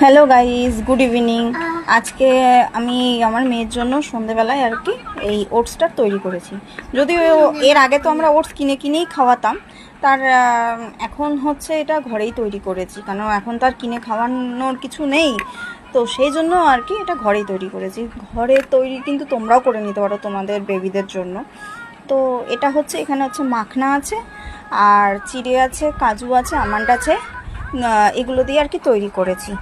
Hello guys, good evening. আজকে আমি আমার মেয়ের জন্য সন্ধেবেলায় আর কি এই ওটসটা তৈরি করেছি। যদিও এর আগে তো আমরা ওটস কিনেই খাওয়াতাম, তার এখন হচ্ছে এটা ঘরেই তৈরি করেছি, কারণ এখন তার কিনে খাওয়ানোর কিছু নেই। তো সেই জন্য আর কি এটা ঘরেই তৈরি করেছি। ঘরে তৈরি কিন্তু তোমরাও করে নিতে পারো তোমাদের বেবিদের জন্য। তো এটা হচ্ছে, এখানে হচ্ছে মাখনা আছে, আর চিড়ে আছে, কাজু আছে, আমন্ড আছে, এগুলো দিয়ে আর কি তৈরি করেছি।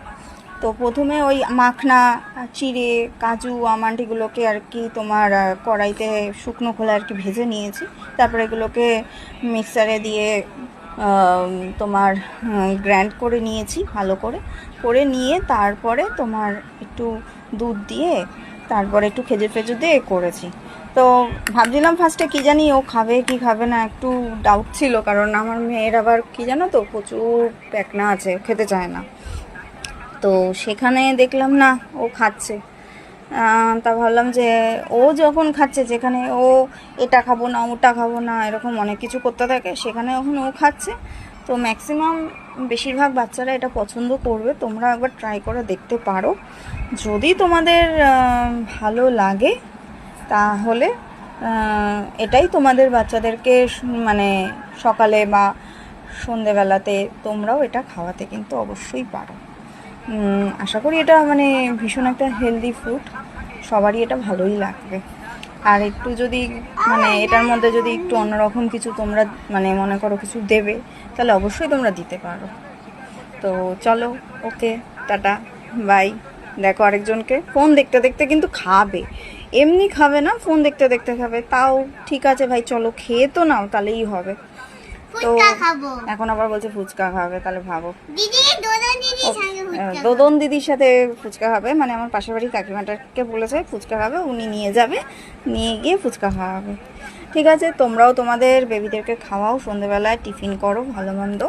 তো প্রথমে ওই মাখনা, চিড়ে, কাজু, আমন্ড এগুলোকে আর কি তোমার কড়াইতে শুকনো খোলায় আর কি ভেজে নিয়েছি। তারপরে এগুলোকে মিক্সারে দিয়ে তোমার গ্রাইন্ড করে নিয়েছি ভালো করে নিয়ে তারপরে তোমার একটু দুধ দিয়ে তারপরে একটু খেজুর ফেজুর দিয়ে করেছি। তো ভাবছিলাম ফার্স্টে কী জানি ও খাবে কি খাবে না, একটু ডাউট ছিল, কারণ আমার মেয়ের আবার কী জানো তো প্রচুর প্যাকনা আছে, খেতে চায় না। তো সেখানে দেখলাম না, ও খাচ্ছে। তা ভাবলাম যে ও যখন খাচ্ছে, যেখানে ও এটা খাবো না ওটা খাবো না এরকম অনেক কিছু করতে থাকে, সেখানে এখন ও খাচ্ছে। তো ম্যাক্সিমাম বেশিরভাগ বাচ্চারা এটা পছন্দ করবে। তোমরা একবার ট্রাই করে দেখতে পারো, যদি তোমাদের ভালো লাগে তাহলে এটাই তোমাদের বাচ্চাদেরকে মানে সকালে বা সন্ধেবেলাতে তোমরাও এটা খাওয়াতে কিন্তু অবশ্যই পারো। আশা করি এটা মানে ভীষণ একটা হেলদি ফুড, সবারই এটা ভালোই লাগবে। আর একটু যদি মানে এটার মধ্যে যদি একটু অন্যরকম কিছু তোমরা মানে মনে করো কিছু দেবে, তাহলে অবশ্যই তোমরা দিতে পারো। তো চলো, ওকে, টাটা, বাই। দেখো আরেকজনকে, ফোন দেখতে দেখতে কিন্তু খাবে, এমনি খাবে না, ফোন দেখতে দেখতে খাবে। তাও ঠিক আছে ভাই, চলো খেয়ে তো নাও, তাহলেই হবে। তো এখন আবার বলছে ফুচকা খাবে, তাহলে ভাবো। দোদন দিদির সাথে ফুচকা খাবে, মানে আমার পাশের বাড়ির কাকিমাটাকে বলেছে ফুচকা খাবে, উনি নিয়ে যাবে, নিয়ে গিয়ে ফুচকা খাওয়াবে। ঠিক আছে, তোমরাও তোমাদের বেবিদেরকে খাওয়াও, সন্ধেবেলায় টিফিন করো ভালো মন্দ।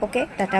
ওকে, টাটা।